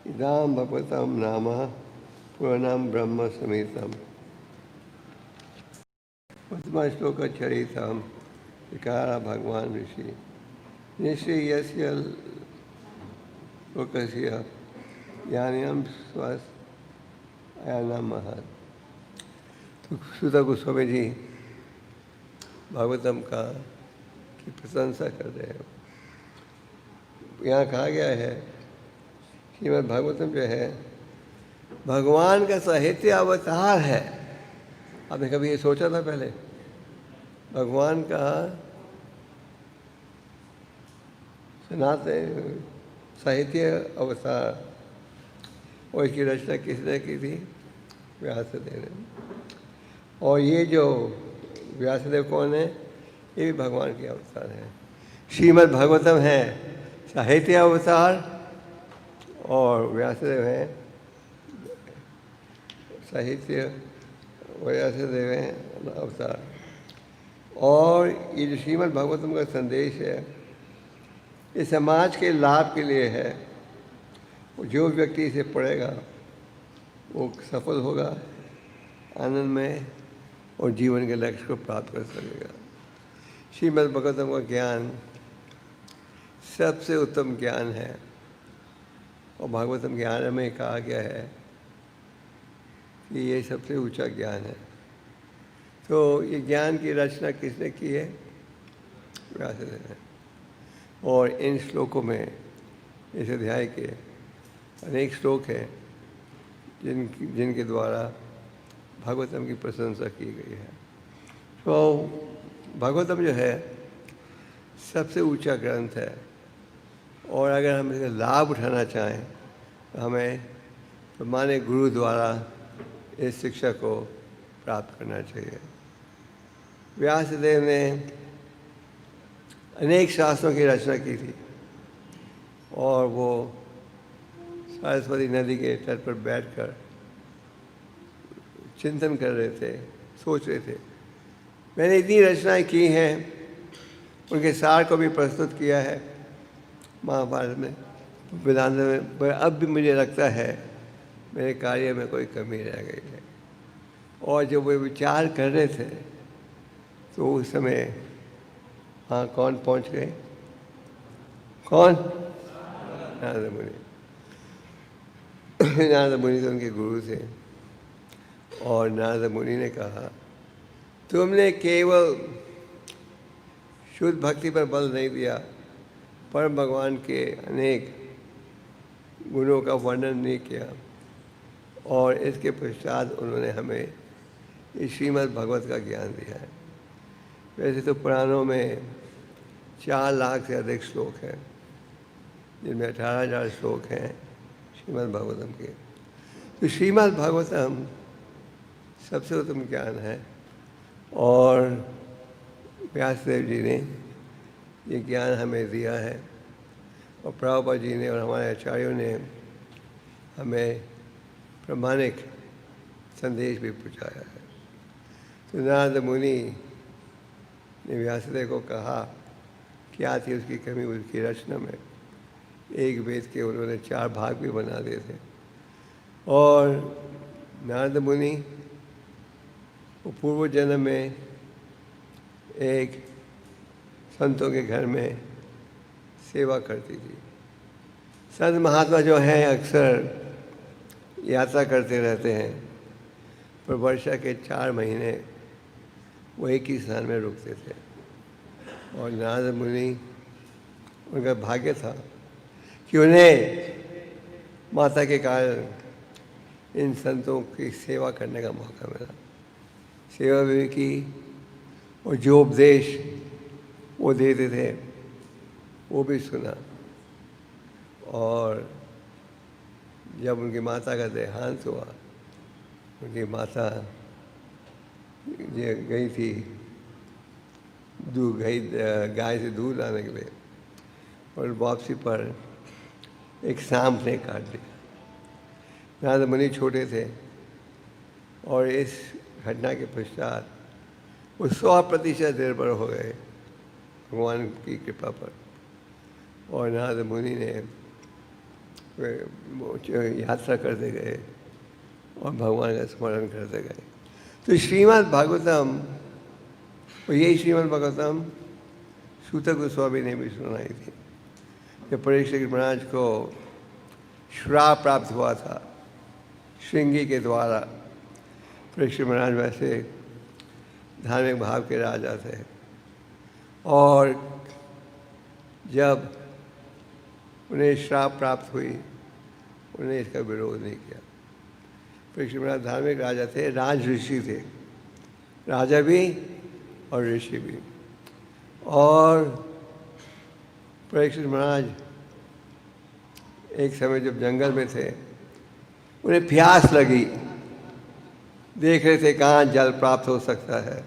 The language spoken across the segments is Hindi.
इदाम भगवतम नाम पूर्णम ब्रह्म समेतम उत्तम श्लोक चरितम विकार भगवान ऋषि निश्चय लोकस्य ज्ञानम स्वयं महत। तो सुत गोस्वामी जी भागवतम का की प्रशंसा कर रहे हैं। यहाँ कहा गया है श्रीमद् भागवतम जो है भगवान का साहित्य अवतार है। आपने कभी ये सोचा था पहले? भगवान का सनातन साहित्य अवतार, और इसकी रचना किसने की थी? व्यासदेव ने। और ये जो व्यासदेव कौन है? ये भी भगवान के अवतार हैं। श्रीमद् भागवतम है साहित्य अवतार और व्यासदेव है साहित्य, व्यासदेव है अवतार। और ये जो श्रीमद् भागवतम का संदेश है ये समाज के लाभ के लिए है। जो व्यक्ति इसे पढ़ेगा वो सफल होगा, आनंद में, और जीवन के लक्ष्य को प्राप्त कर सकेगा। श्रीमद् भागवतम का ज्ञान सबसे उत्तम ज्ञान है और भागवतम ज्ञान में कहा गया है कि ये सबसे ऊंचा ज्ञान है। तो ये ज्ञान की रचना किसने की है? व्यासदेव ने। और इन श्लोकों में, इस अध्याय के अनेक श्लोक हैं जिनके द्वारा भागवतम की प्रशंसा की गई है। तो भागवतम जो है सबसे ऊंचा ग्रंथ है और अगर हम इसका लाभ उठाना चाहें तो हमें माने गुरु द्वारा इस शिक्षा को प्राप्त करना चाहिए। व्यासदेव ने अनेक शास्त्रों की रचना की थी और वो सरस्वती नदी के तट पर बैठकर चिंतन कर रहे थे, सोच रहे थे मैंने इतनी रचनाएं की हैं, उनके सार को भी प्रस्तुत किया है महाभारत में, वेदांत में, पर अब भी मुझे लगता है मेरे कार्य में कोई कमी रह गई है। और जब वे विचार कर रहे थे तो उस समय हाँ कौन पहुंच गए? कौन? नारद मुनि। नारद मुनि तो उनके गुरु थे और नारद मुनि ने कहा तुमने केवल शुद्ध भक्ति पर बल नहीं दिया, परम भगवान के अनेक गुणों का वर्णन नहीं किया। और इसके पश्चात उन्होंने हमें इस श्रीमद् भागवत का ज्ञान दिया है। वैसे तो पुराणों में 4 लाख से अधिक श्लोक हैं जिनमें 18,000 श्लोक हैं श्रीमद् भागवतम के। तो श्रीमद् भागवतम सबसे उत्तम ज्ञान है और व्यासदेव जी ने ये ज्ञान हमें दिया है और प्रभुपाद जी ने और हमारे आचार्यों ने हमें प्रमाणिक संदेश भी पहुँचाया है। तो नारद मुनि ने व्यासदेव को कहा क्या थी उसकी कमी उसकी रचना में। एक वेद के उन्होंने 4 भाग भी बना दिए थे और नारद मुनि वो पूर्व जन्म में एक संतों के घर में सेवा करती थी। संत महात्मा जो हैं अक्सर यात्रा करते रहते हैं, पर वर्षा के 4 महीने वो एक ही स्थान में रुकते थे। और नारद मुनि उनका भाग्य था कि उन्हें माता के कारण इन संतों की सेवा करने का मौका मिला। सेवा भी की और जो उपदेश वो देते थे वो भी सुना। और जब उनकी माता का देहांत हुआ, उनकी माता गई थी गाय से दूध लाने के लिए और वापसी पर एक सांप ने काट दिया। नारद मुनि छोटे थे और इस घटना के पश्चात वो 100% निर्भर हो गए भगवान की कृपा पर। और नारद मुनि ने यात्रा करते गए और भगवान का स्मरण करते गए। तो श्रीमद् भागवतम, और यही श्रीमद् भागवतम सूत गोस्वामी ने भी सुनाई थी। जब परीक्षित महाराज को श्राप प्राप्त हुआ था श्रृंगी के द्वारा, परीक्षित महाराज वैसे धार्मिक भाव के राजा थे, और जब उन्हें श्राप प्राप्त हुई उन्हें इसका विरोध नहीं किया। परीक्षित महाराज धार्मिक राजा थे, राज ऋषि थे, राजा भी और ऋषि भी। और परीक्षित महाराज एक समय जब जंगल में थे, उन्हें प्यास लगी, देख रहे थे कहाँ जल प्राप्त हो सकता है।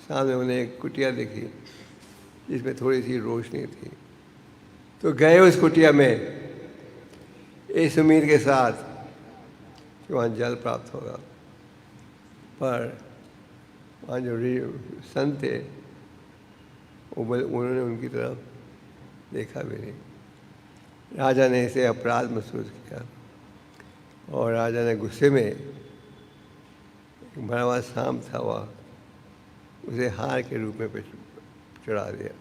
सामने उन्हें एक कुटिया दिखी जिसमें थोड़ी सी रोशनी थी, तो गए उस कुटिया में इस उम्मीद के साथ कि वहाँ जल प्राप्त होगा। पर वहाँ जो संत थे उन्होंने उनकी तरफ देखा भी नहीं। राजा ने इसे अपराध महसूस किया और राजा ने गुस्से में एक बड़ा हुआ सांप था वह, उसे हार के रूप में चढ़ा दिया।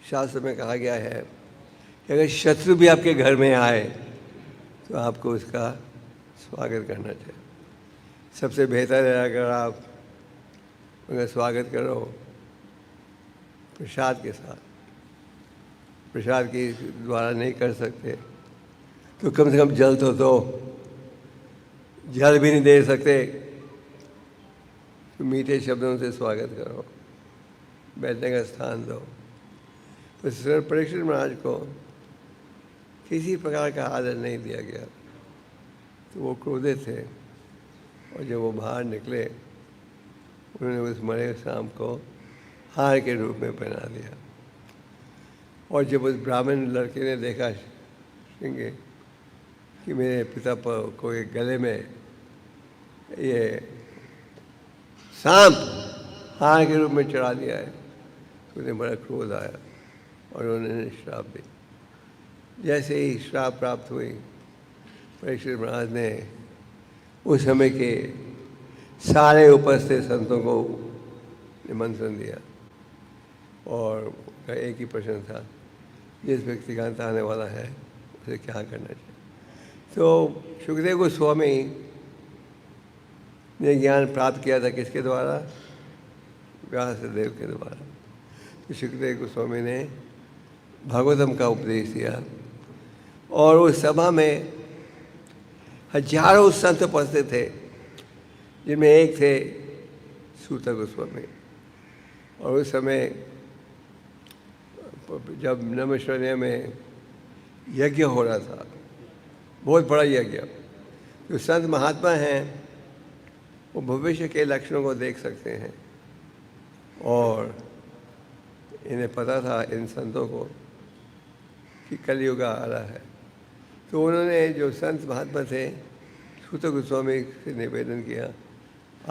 शास्त्र में कहा गया है कि अगर शत्रु भी आपके घर में आए तो आपको उसका स्वागत करना चाहिए। सबसे बेहतर है अगर आप उनका स्वागत करो प्रसाद के साथ। प्रसाद के द्वारा नहीं कर सकते तो कम से कम जल तो दो। जल भी नहीं दे सकते तो मीठे शब्दों से स्वागत करो, बैठने का स्थान दो। तो सर परीक्षित महाराज को किसी प्रकार का आदर नहीं दिया गया, तो वो क्रोधित थे, और जब वो बाहर निकले उन्होंने उस मरे सांप को हार के रूप में पहना दिया। और जब उस ब्राह्मण लड़के ने देखा श्रृंगी कि मेरे पिता को एक गले में ये सांप हार के रूप में चढ़ा दिया है, तो उन्हें बड़ा क्रोध आया और उन्होंने श्राप दी। जैसे ही श्राप प्राप्त हुई, परीक्षित महाराज ने उस समय के सारे उपस्थित संतों को निमंत्रण दिया और एक ही प्रश्न था, जिस व्यक्ति का अंत आने वाला है उसे क्या करना चाहिए। तो सुखदेव गोस्वामी ने ज्ञान प्राप्त किया था किसके द्वारा? व्यासदेव के द्वारा। तो सुखदेव गोस्वामी ने भागवतम का उपदेश दिया और उस सभा में हजारों संत उपस्थित थे, जिनमें एक थे सूत गोस्वामी। और उस समय जब नमश्वरण्य में यज्ञ हो रहा था, बहुत बड़ा यज्ञ, जो संत महात्मा हैं वो भविष्य के लक्षणों को देख सकते हैं, और इन्हें पता था इन संतों को कि कलयुग आ रहा है। तो उन्होंने जो संत महात्मा थे सूत गोस्वामी से निवेदन किया,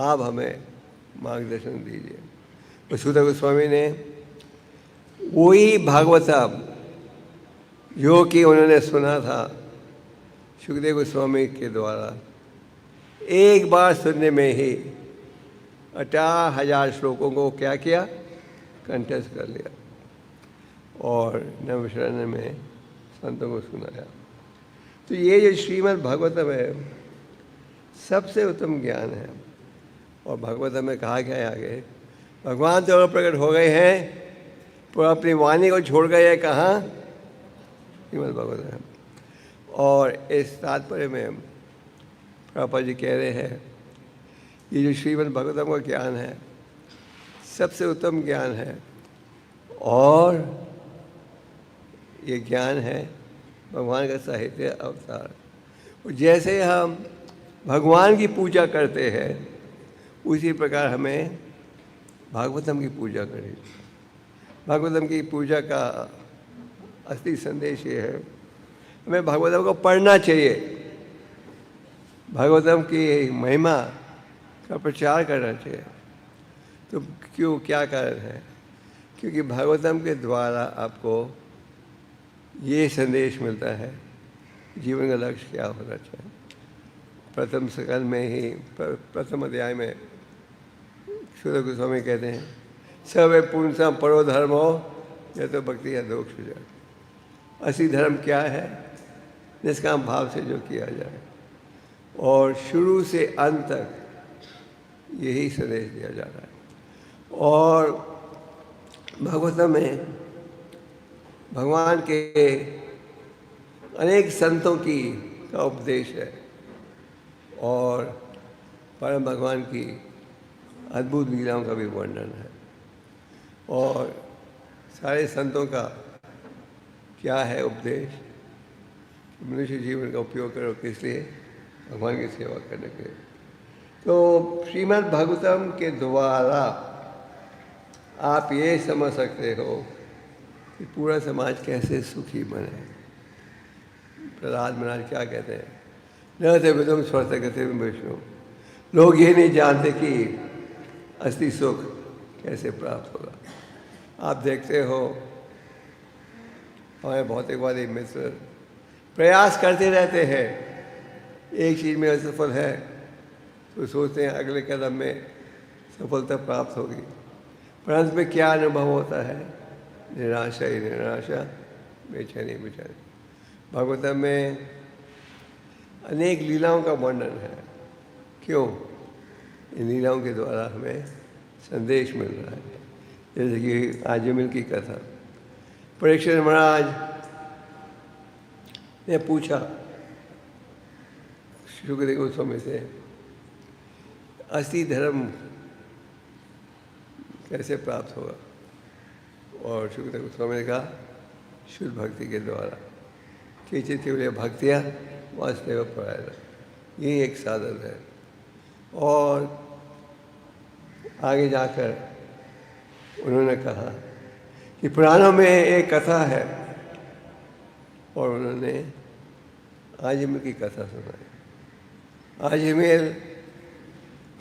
आप हमें मार्गदर्शन दीजिए। तो सूत गोस्वामी ने वही भागवतम जो कि उन्होंने सुना था सुखदेव गोस्वामी के द्वारा, एक बार सुनने में ही 18,000 श्लोकों को क्या किया? कंठस्थ कर लिया और नवशरण में संतों को सुनाया। तो ये जो श्रीमद् भागवतम है सबसे उत्तम ज्ञान है। और भागवतम में कहा गया है आगे, भगवान तो प्रकट हो गए हैं पर अपनी वाणी को छोड़ गए हैं कहाँ? श्रीमद् भागवतम। और इस तात्पर्य में प्रभुपाद जी कह रहे हैं ये जो श्रीमद् भागवतम का ज्ञान है सबसे उत्तम ज्ञान है, और ये ज्ञान है भगवान का साहित्य अवतार। और जैसे हम भगवान की पूजा करते हैं उसी प्रकार हमें भागवतम की पूजा करें। भागवतम की पूजा का असली संदेश ये है, हमें भागवतम को पढ़ना चाहिए, भागवतम की महिमा का प्रचार करना चाहिए। तो क्यों, क्या कारण है? क्योंकि भागवतम के द्वारा आपको ये संदेश मिलता है जीवन का लक्ष्य क्या होना चाहिए। प्रथम सकल में ही प्रथम अध्याय में शुद्ध गोस्वामी कहते हैं सर्वे पुंसा परो धर्मो यह तो भक्ति या दोष सुजा। असली धर्म क्या है? निष्काम भाव से जो किया जाए, और शुरू से अंत तक यही संदेश दिया जा रहा है। और भागवतम में भगवान के अनेक संतों की का उपदेश है और परम भगवान की अद्भुत लीलाओं का भी वर्णन है। और सारे संतों का क्या है उपदेश? मनुष्य जीवन का उपयोग करो किस लिए? भगवान की सेवा करने के लिए। तो श्रीमद् भागवतम के द्वारा आप ये समझ सकते हो कि पूरा समाज कैसे सुखी बने। प्रहलाद महाराज क्या कहते हैं? न ते विदुम स्वर्तगते विष्णु। लोग ये नहीं जानते कि असली सुख कैसे प्राप्त होगा। आप देखते हो हमारे भौतिकवादी मित्र प्रयास करते रहते हैं, एक चीज़ में असफल है तो सोचते हैं अगले कदम में सफलता प्राप्त होगी, पर अंत में क्या अनुभव होता है? निराशा ही निराशा, बेचैनी बेचैनी। भागवतम में अनेक लीलाओं का वर्णन है। क्यों? इन लीलाओं के द्वारा हमें संदेश मिल रहा है। जैसे कि आजमिल की कथा, परीक्षित महाराज ने पूछा सुखदेव गोस्वामी से असली धर्म कैसे प्राप्त होगा, और सुखदेव गोस्वामी ने कहा शुद्ध भक्ति के द्वारा। केचित केवल भक्तियाँ वास्तव परायण, ये एक साधन है। और आगे जाकर उन्होंने कहा कि पुराणों में एक कथा है, और उन्होंने आजमिल की कथा सुनाई। आजमिल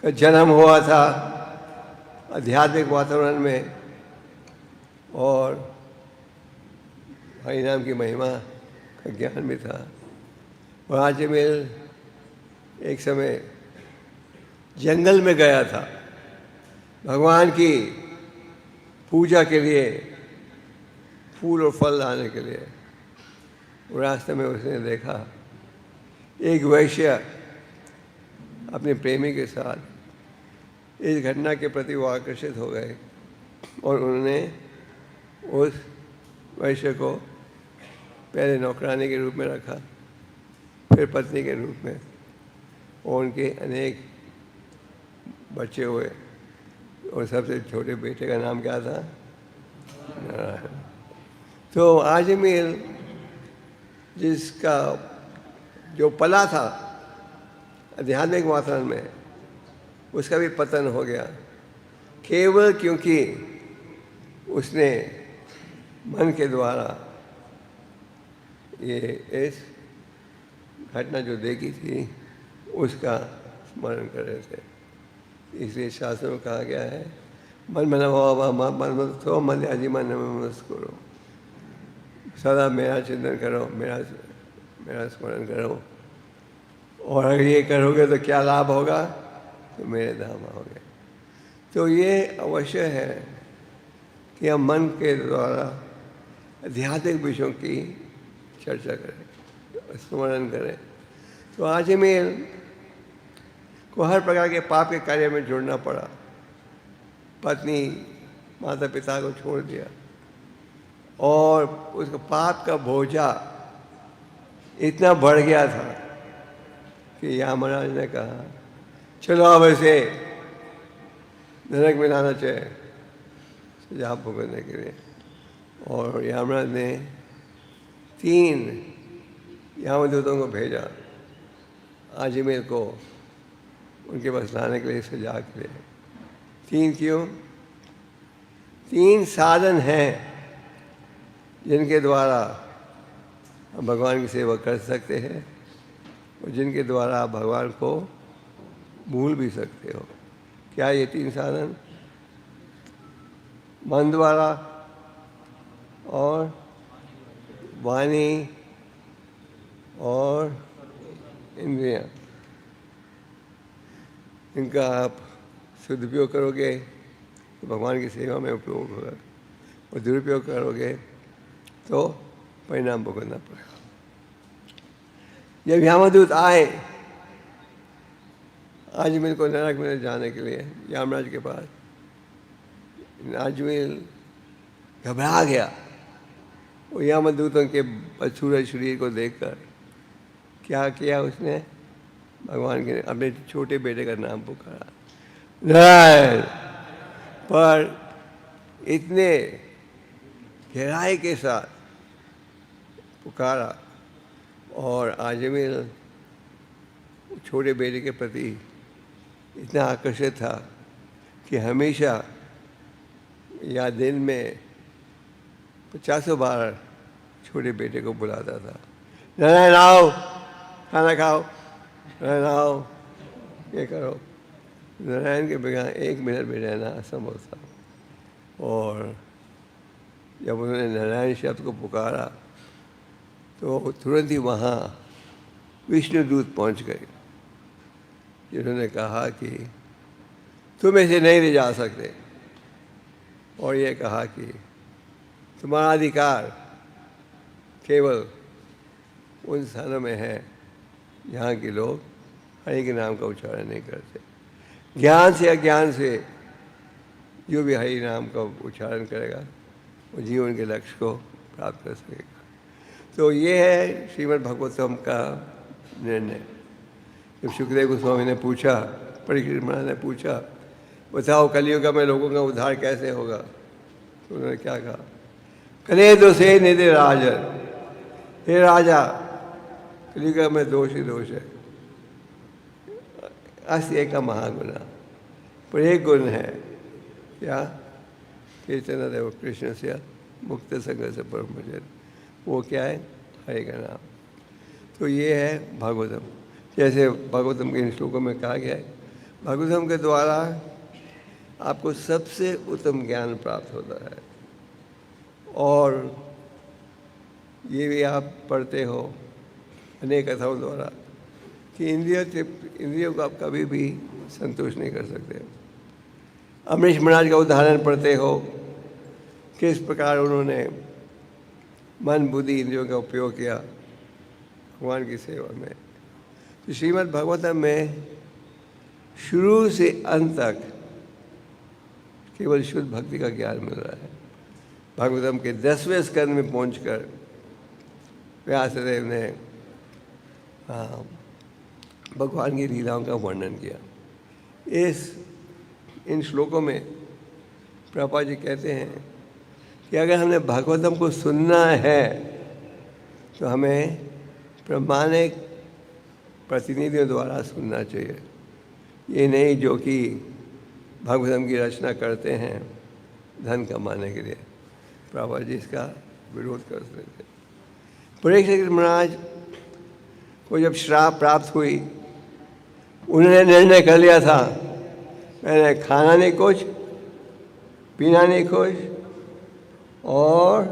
का जन्म हुआ था आध्यात्मिक वातावरण में, और हरि नाम की महिमा का ज्ञान भी था। और आजमिल एक समय जंगल में गया था भगवान की पूजा के लिए, फूल और फल लाने के लिए। रास्ते में उसने देखा एक वैश्य अपने प्रेमी के साथ। इस घटना के प्रति वो आकर्षित हो गए और उन्होंने उस वैश्य को पहले नौकरानी के रूप में रखा, फिर पत्नी के रूप में, और उनके अनेक बच्चे हुए। और सबसे छोटे बेटे का नाम क्या था? नारायण। तो आजमिल जिसका जो पला था आध्यात्मिक वातावरण में, उसका भी पतन हो गया, केवल क्योंकि उसने मन के द्वारा ये इस घटना जो देखी थी उसका स्मरण कर रहे थे। इसलिए शास्त्रों में कहा गया है मन मना मन मल्याजी मन करो, सदा मेरा चिंतन करो, मेरा स्मरण करो, और अगर ये करोगे तो क्या लाभ होगा? तो मेरे धाम आओगे। तो ये अवश्य है कि हम मन के द्वारा आध्यात्मिक विषयों की चर्चा करें, स्मरण करें। तो आजमिल को हर प्रकार के पाप के कार्य में जुड़ना पड़ा। पत्नी माता पिता को छोड़ दिया, और उसका पाप का बोझा इतना बढ़ गया था कि यमराज ने कहा चलो अब इसे नरक में लाना चाहिए सजा भुगतने के लिए। और यमराज ने 3 यमदूतों को भेजा आजमिल को उनके पास लाने के लिए, सजा के लिए। 3 क्यों? 3 साधन हैं जिनके द्वारा हम भगवान की सेवा कर सकते हैं, और जिनके द्वारा आप भगवान को भूल भी सकते हो। क्या ये 3 साधन? मन द्वारा, और वाणी और इंद्रियां, इनका आप सदुपयोग करोगे तो भगवान की सेवा में उपयोग होगा, और दुरुपयोग करोगे तो परिणाम भुगतना पड़ेगा। जब यमदूत आए अजमेर को नरक में जाने के लिए यमराज के पास, अजमेर घबरा गया। वो यमदूतों के बदसूरत शरीर को देखकर क्या किया उसने, भगवान के अपने छोटे बेटे का नाम पुकारा नारायण, पर इतने गहराई के साथ पुकारा और आजमीर छोटे बेटे के प्रति इतना आकर्षित था कि हमेशा या दिन में 50 बार छोटे बेटे को बुलाता था, नारायण आओ, खाना खाओ, नारायण आओ, ये करो। नारायण के बगैर 1 मिनट भी रहना असंभव था। और जब उन्होंने नारायण शब्द को पुकारा तो तुरंत ही वहाँ विष्णुदूत पहुँच गए, जिन्होंने कहा कि तुम इसे नहीं ले जा सकते, और ये कहा कि तुम्हारा अधिकार केवल उन स्थानों में है जहाँ के लोग हरि के नाम का उच्चारण नहीं करते। ज्ञान से अज्ञान से जो भी हरि नाम का उच्चारण करेगा वो जीवन के लक्ष्य को प्राप्त कर सकेगा। तो ये है श्रीमद् भागवतम का निर्णय। जब सुखदेव गोस्वामी ने पूछा, परीक्षित महाराज ने पूछा, बताओ कलियुग में लोगों का उद्धार कैसे होगा, तो उन्होंने क्या कहा, कले दो से निधि राजन, हे राजा कलियुग में दोष ही दोष है, अस्य एक महागुना, पर एक गुण है क्या, कीर्तन देव कृष्ण से मुक्त संग से परम भजन, वो क्या है, हरि का नाम। तो ये है भागवतम। जैसे भागवतम के इन श्लोकों में कहा गया है, भागवतम के द्वारा आपको सबसे उत्तम ज्ञान प्राप्त होता है। और ये भी आप पढ़ते हो अनेक कथाओं द्वारा कि इंद्रियों को आप कभी भी संतुष्ट नहीं कर सकते। अमरीश महाराज का उदाहरण पढ़ते हो, किस प्रकार उन्होंने मन बुद्धि इंद्रियों का उपयोग किया भगवान की सेवा में। तो श्रीमद् भागवतम में शुरू से अंत तक केवल शुद्ध भक्ति का ज्ञान मिल रहा है। भागवतम के 10वें स्कंद में पहुंचकर व्यासदेव ने भगवान की लीलाओं का वर्णन किया। इन श्लोकों में प्रभुपाद जी कहते हैं कि अगर हमने भागवतम को सुनना है तो हमें प्रामाणिक प्रतिनिधियों द्वारा सुनना चाहिए। ये नहीं जो कि भागवतम की रचना करते हैं धन कमाने के लिए। प्रभुपाद जी इसका विरोध करते थे। परीक्षित महाराज को जब श्राप प्राप्त हुई, उन्होंने निर्णय कर लिया था, मैंने खाना नहीं कुछ, पीना नहीं कुछ और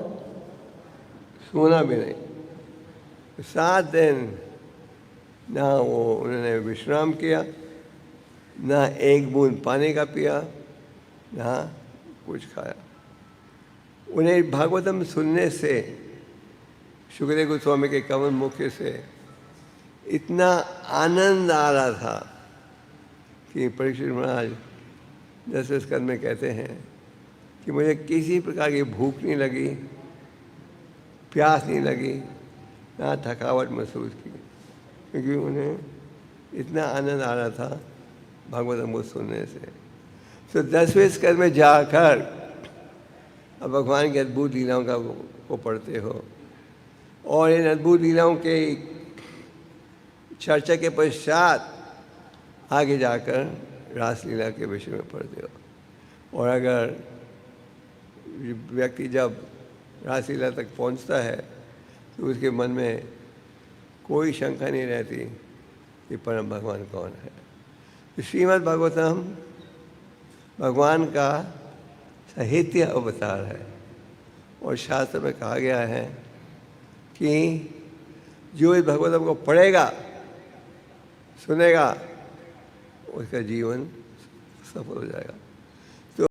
सोना भी नहीं। 7 दिन ना उन्होंने विश्राम किया, ना एक बूंद पानी का पिया, ना कुछ खाया। उन्हें भागवतम सुनने से, सुखदेव गोस्वामी के कमल मुख से इतना आनंद आ रहा था कि परीक्षित महाराज 10वें स्कंद में कहते हैं कि मुझे किसी प्रकार की भूख नहीं लगी, प्यास नहीं लगी, ना थकावट महसूस की, क्योंकि उन्हें इतना आनंद आ रहा था भागवतम को सुनने से। तो 10वें स्कंद में जाकर अब भगवान की अद्भुत लीलाओं को पढ़ते हो और इन अद्भुत लीलाओं के चर्चा के पश्चात आगे जाकर रासलीला के विषय में पढ़ते हो। और अगर व्यक्ति जब रासलीला तक पहुंचता है तो उसके मन में कोई शंका नहीं रहती कि परम भगवान कौन है। तो श्रीमद् भागवतम भगवान का साहित्य अवतार है और शास्त्र में कहा गया है कि जो इस भगवतम को पढ़ेगा सुनेगा उसका जीवन सफल हो जाएगा।